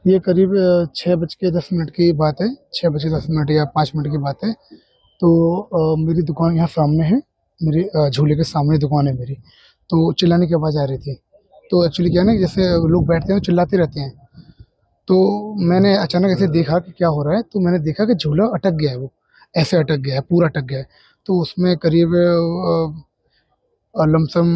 ये करीब 6:10 की बात है। 6:10 या 5 मिनट की बात है। तो मेरी दुकान यहाँ सामने है। मेरी झूले के सामने दुकान है मेरी। तो चिल्लाने की आवाज़ आ रही थी। तो एक्चुअली क्या है ना, जैसे लोग बैठते हैं चिल्लाते रहते हैं। तो मैंने अचानक ऐसे देखा कि क्या हो रहा है, तो मैंने देखा कि झूला अटक गया है। वो ऐसे अटक गया है, पूरा अटक गया है। तो उसमें करीब लमसम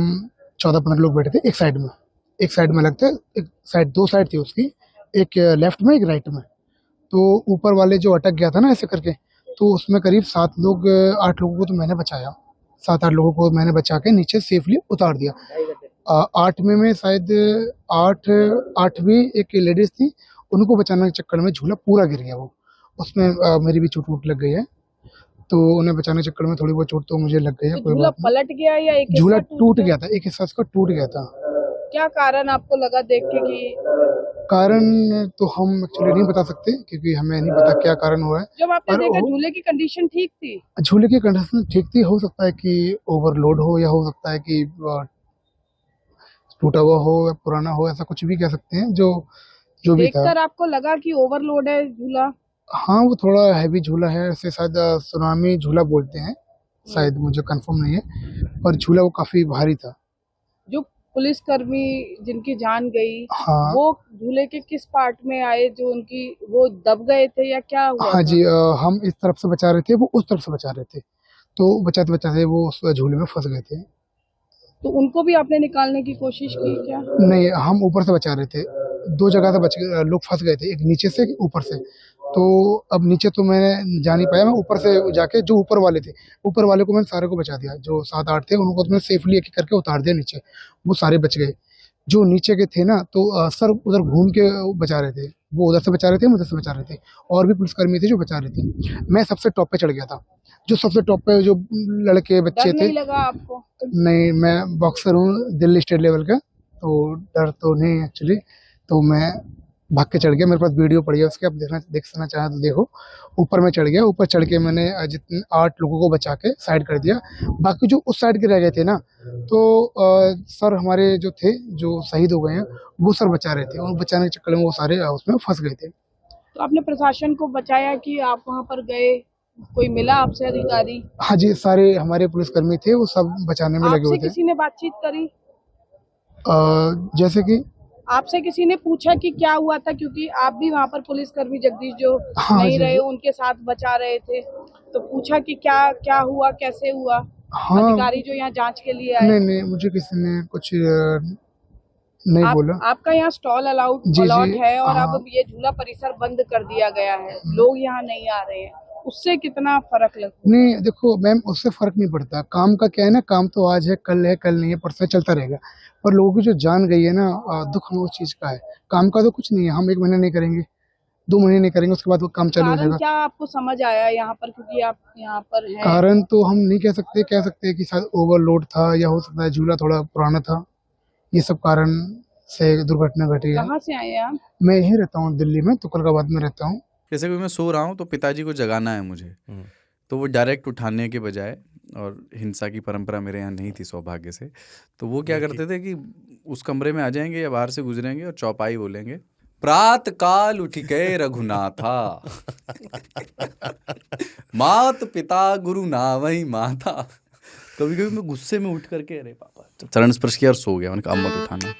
14-15 लोग बैठे थे एक साइड में लगता है। एक साइड, दो साइड थी उसकी, एक लेफ्ट में एक राइट में। तो ऊपर वाले जो अटक गया था ना ऐसे करके, तो उसमें करीब 7 लोग 8 लोगों को तो मैंने बचाया। 7-8 लोगों को मैंने बचा के नीचे सेफली उतार दिया। 8 में शायद 8 भी एक लेडीज थी। उनको बचाने के चक्कर में झूला पूरा गिर गया। वो उसमें मेरी भी चोट वोट लग गई है। तो उन्हें बचाने के चक्कर में थोड़ी बहुत चोट तो मुझे लग गई है। तो कोई झूला बात नहीं। पलट गया या एक झूला हिस्सा टूट टूट गया? गया था, एक हिस्सा उसका टूट गया था। क्या कारण आपको लगा देख के कि कारण तो हम एक्चुअली नहीं बता सकते, क्योंकि हमें नहीं पता क्या कारण हुआ है। जब आपने पर देखा झूले की कंडीशन ठीक थी? झूले की कंडीशन ठीक थी। हो सकता है कि ओवरलोड हो, या हो सकता है कि टूटा हुआ हो या पुराना हो, ऐसा कुछ भी कह सकते हैं। जो जो भी था। देखकर आपको लगा कि ओवरलोड है झूला? हाँ, वो थोड़ा हैवी झूला है। इसे शायद सुनामी झूला बोलते हैं, शायद, मुझे कंफर्म नहीं है। पर झूला वो काफी भारी था। जो पुलिसकर्मी जिनकी जान गई, हाँ। वो झूले के किस पार्ट में आए जो उनकी वो दब गए थे या क्या हुआ हाँ था? जी, हम इस तरफ से बचा रहे थे, वो उस तरफ से बचा रहे थे। तो बचाते बचाते वो उस झूले में फंस गए थे। तो उनको भी आपने निकालने की कोशिश की क्या? नहीं, हम ऊपर से बचा रहे थे। दो जगह से बच गए, लोग फंस गए थे, एक नीचे से एक ऊपर से। तो अब नीचे तो मैं जा नहीं पाया। मैं ऊपर से जाके, जो ऊपर वाले थे, ऊपर वाले को मैंने सारे को बचा दिया। जो 7-8 थे उनको तो मैंने सेफली एक एक करके उतार दिया नीचे। वो सारे बच गए। जो नीचे के थे ना, तो सर उधर घूम के बचा रहे थे। वो उधर से बचा रहे थे, हम उधर से बचा रहे थे। और भी पुलिसकर्मी थे जो बचा रहे थे। मैं सबसे टॉप पे चढ़ गया था। जो सबसे टॉप पे जो लड़के डर बच्चे थे। नहीं लगा आपको? नहीं, मैं बॉक्सर हूँ दिल्ली स्टेट लेवल का। तो डर तो नहीं एक्चुअली। तो मैं भाग के चढ़ गया। मेरे पास वीडियो पड़ी है उसकी, आप देखना चाहें तो देखो। ऊपर मैं चढ़ गया। ऊपर चढ़ के मैंने जितने 8 लोगों को बचा के साइड कर दिया। बाकी जो उस साइड के रह गए थे ना, तो सर हमारे जो थे, जो शहीद हो गए हैं, वो सर बचा रहे थे। और बचाने के चक्कर में वो सारे उसमें फंस गए थे। तो आपने प्रशासन को बचाया कि आप वहां पर गए? कोई मिला आपसे अधिकारी? हाँ जी, सारे हमारे पुलिसकर्मी थे, वो सब बचाने में लगे आपसे हुए थे। किसी ने बातचीत करी? जैसे कि। आपसे किसी ने पूछा कि क्या हुआ था, क्योंकि आप भी वहां पर पुलिसकर्मी जगदीश जो हाँ नहीं जी, रहे जी। उनके साथ बचा रहे थे, तो पूछा कि क्या क्या हुआ, कैसे हुआ? हाँ। अधिकारी जो यहाँ जांच के लिए आए। नहीं, नहीं, मुझे किसी ने कुछ नहीं आप बोला। आपका यहाँ स्टॉल अलाउड जी, जी। अलॉट है और हाँ। अब ये झूला परिसर बंद कर दिया गया है, लोग यहाँ नहीं आ रहे हैं, उससे कितना फर्क लगता है? नहीं, देखो मैम, उससे फ़र्क नहीं पड़ता। काम का क्या है ना, काम तो आज है, कल नहीं है, परसों है, चलता रहेगा। पर लोगों की जो जान गई है ना, दुःख हमें उस चीज़ का है। काम का तो कुछ नहीं है। हम 1 महीना नहीं करेंगे, 2 महीने नहीं करेंगे, उसके बाद वो काम चालू हो कारण जाएगा। क्या आपको समझ आया यहाँ पर, क्योंकि आप यहाँ पर हैं? कारण तो हम नहीं कह सकते कि शायद ओवरलोड था, या हो सकता है झूला थोड़ा पुराना था। ये सब कारण से दुर्घटना घटी है। कहाँ से आए हैं आप? मैं यहीं रहता हूँ, दिल्ली में, तुगलकाबाद में रहता हूँ। जैसे कि मैं सो रहा हूँ तो पिताजी को जगाना है मुझे, तो वो डायरेक्ट उठाने के बजाय, और हिंसा की परंपरा मेरे यहाँ नहीं थी सौभाग्य से, तो वो क्या करते थे कि उस कमरे में आ जाएंगे या बाहर से गुजरेंगे और चौपाई बोलेंगे, प्रात काल उठ के रघुनाथा मात पिता गुरु नावही माता। कभी कभी मैं गुस्से में उठ करके, अरे पापा, चरण स्पर्श किया और सो गया। मैंने कहा अब मत उठाना।